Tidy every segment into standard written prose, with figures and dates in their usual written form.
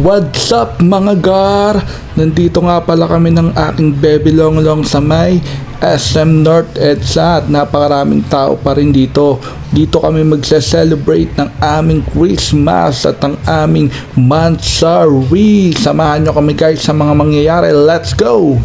What's up mga gar? Nandito nga pala kami ng aking Bebe Longlong sa may SM North EDSA at napakaraming tao pa rin dito. Dito kami magse-celebrate ng aming Christmas at ang aming Mansari. Samahan nyo kami guys sa mga mangyayari. Let's go!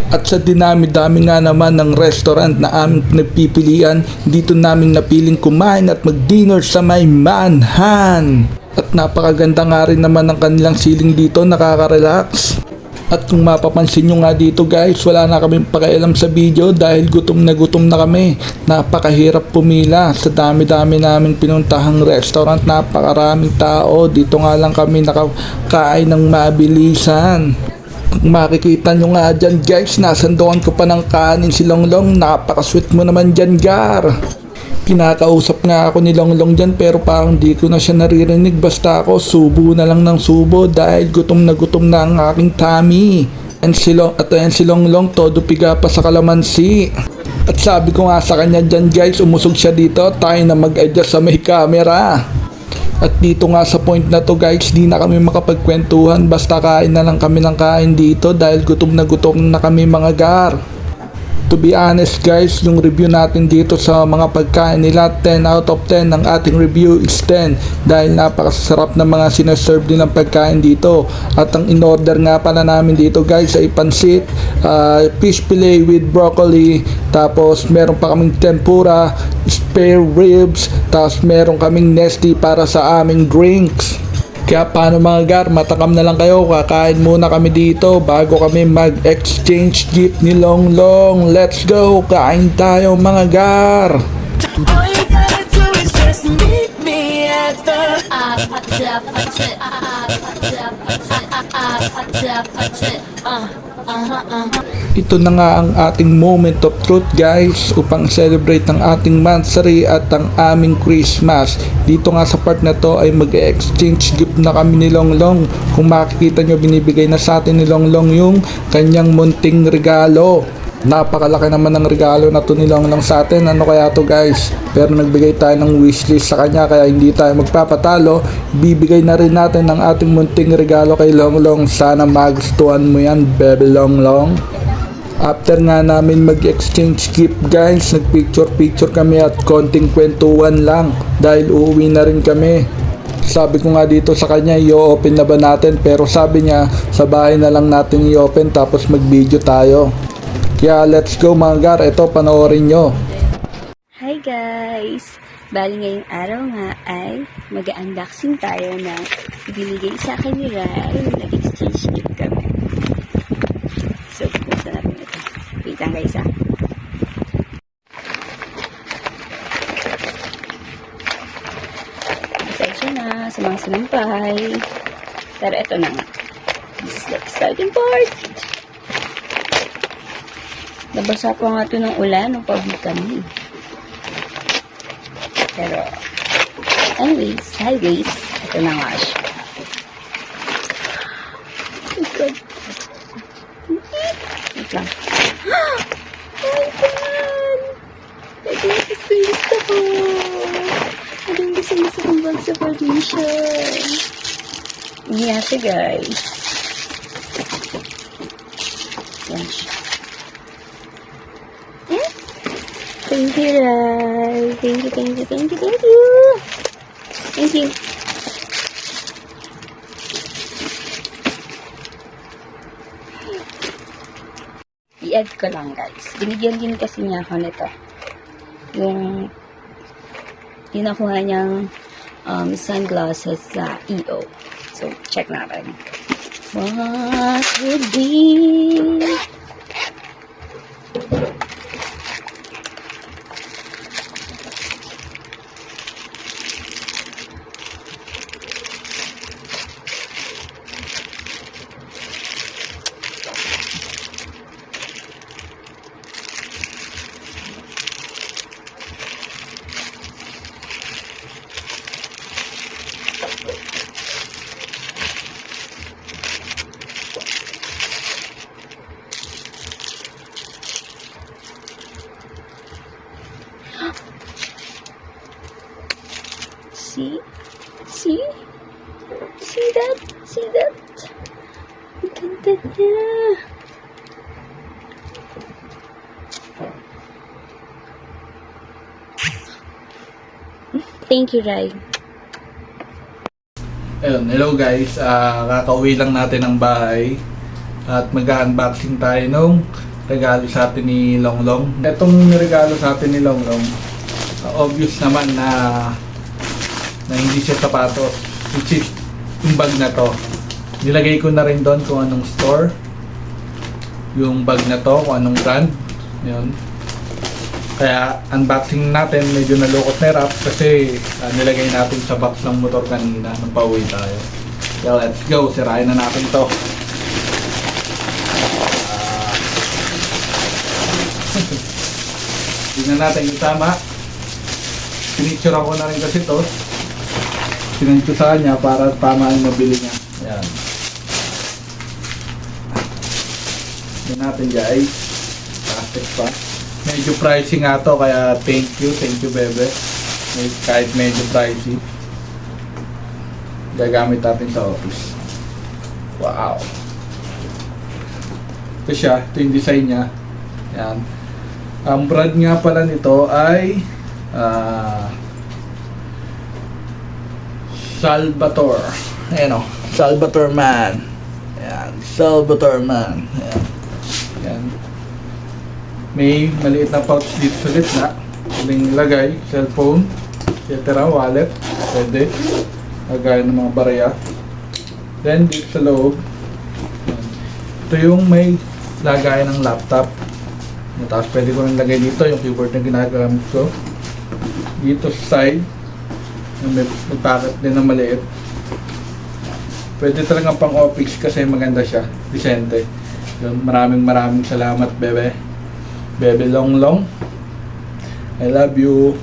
At sa dinami-dami nga naman ng restaurant na aming pinagpipilian, dito namin napiling kumain at mag-dinner sa may Manhan. At napakaganda nga rin naman ng kanilang ceiling dito, nakaka-relax. At kung mapapansin nyo nga dito guys, wala na kaming pakialam sa video dahil gutom na kami. Napakahirap pumila sa dami-dami namin pinuntahang restaurant, napakaraming tao. Dito nga lang kami nakakain ng mabilisan. Kung makikita nyo nga dyan guys, nasandoan ko pa ng kanin si Longlong. Napaka-sweet mo naman dyan gar. Pinakausap nga ako ni Longlong dyan pero parang di ko na siya naririnig. Basta ako subo na lang ng subo dahil gutom na ang aking tummy. At ayan si Longlong todo piga pa sa kalamansi. At sabi ko nga sa kanya dyan guys, umusog siya dito, tayo na mag-adjust sa may camera. At dito nga sa point na to guys, di na kami makapagkwentuhan, basta kain na lang kami ng kain dito dahil gutom na kami mga gar. To be honest guys, yung review natin dito sa mga pagkain nila, 10 out of 10 ang ating review is 10 dahil napakasarap ng mga sinaserve nilang pagkain dito. At ang in-order nga pala namin dito guys ay pansit, fish fillet with broccoli, tapos meron pa kaming tempura, spare ribs, tapos meron kaming nesty para sa aming drinks. Kaya paano mga gar, matakam na lang kayo, kakain muna kami dito bago kami mag-exchange gift ni Longlong. Let's go, kain tayo mga gar. All you gotta do is just meet me at the Ito na nga ang ating moment of truth guys upang celebrate ng ating Mansari at ang aming Christmas. Dito nga sa part na to ay mag-exchange gift na kami ni Longlong. Kung makikita nyo, binibigay na sa atin ni Longlong yung kanyang munting regalo. Napakalaki naman ng regalo na to ni Longlong sa atin. Ano kaya to guys? Pero nagbigay tayo ng wishlist sa kanya kaya hindi tayo magpapatalo. Bibigay na rin natin ang ating munting regalo kay Longlong. Sana magustuhan mo yan, Bebe Longlong. After nga namin mag-exchange gift guys, nagpicture kami at konting kwentuhan lang dahil uuwi na rin kami. Sabi ko nga dito sa kanya, i-open na ba natin? Pero sabi niya, sa bahay na lang natin i-open tapos mag-video tayo. Kaya let's go mga gar, ito panoorin nyo. Hi guys! Bali ngayong araw nga ay mag-unboxing tayo ng binigay sa akin ni Rai. Nag-exchange gift kami. So, buksan natin ito. Wait lang guys ah. Pasensya na sa mga sinampay. Pero ito na nga. This is the starting part. Nabasa pa nga ito ng ulan nung pabig kami. Pero, anyways, highways, ito na nga siya. Oh my God. Wait lang. Oh my God! Ito yung gusto ko. Ito yung gusto kong bag sa foundation. Yeah, siya guys. Yan siya. Thank you, Rai. Thank you. Thank you. I-add ko lang, guys. Binigyan din kasi niya ako nito. Yung tinakuha niyang sunglasses sa EO. So, check natin. What would be... See? See that? See that? Ang ganda niya. Thank you, Rai. Ayun, hello guys, kakauwi lang natin ng bahay at mag-unboxing tayo nung regalo sa atin ni Longlong. Itong regalo sa atin ni Longlong, obvious naman na hindi siya sapatos, which is yung bag na to. Nilagay ko na rin doon kung anong store, yung bag na to, kung anong brand. Yun. Kaya unboxing natin, medyo nalukot na wrap kasi nilagay natin sa box ng motor kanina nung pauwi tayo. So let's go, sirain na natin to. Tingnan natin yung tama. Pinicture ako na rin kasi to. Pinag ko sa kanya para tama yung mabili niya. Ayan. Tingnan natin guys. Plastic pa. Medyo pricey nga to kaya thank you bebe. Kahit medyo pricey. Gagamit natin sa office. Wow. Ito siya, ito yung design niya. Ayan. Ang brand nga pala nito ay Salvatore. Ayan o, Salvatore Man. Ayan, Salvatore Man. Ayan. Ayan. May maliit na pouch dito sa gitna. Pwedeng lagay, cellphone, etc. Wallet. Pwede. Lagay ng mga barya. Then dito sa loob, ito yung may lagay ng laptop. Tapos pwede ko rin lagay dito yung keyboard na ginagamit ko. Dito sa side, may packet din na maliit. Pwede talagang pang office kasi maganda siya. Decente. Yun, maraming salamat bebe. Bebe Longlong. I love you.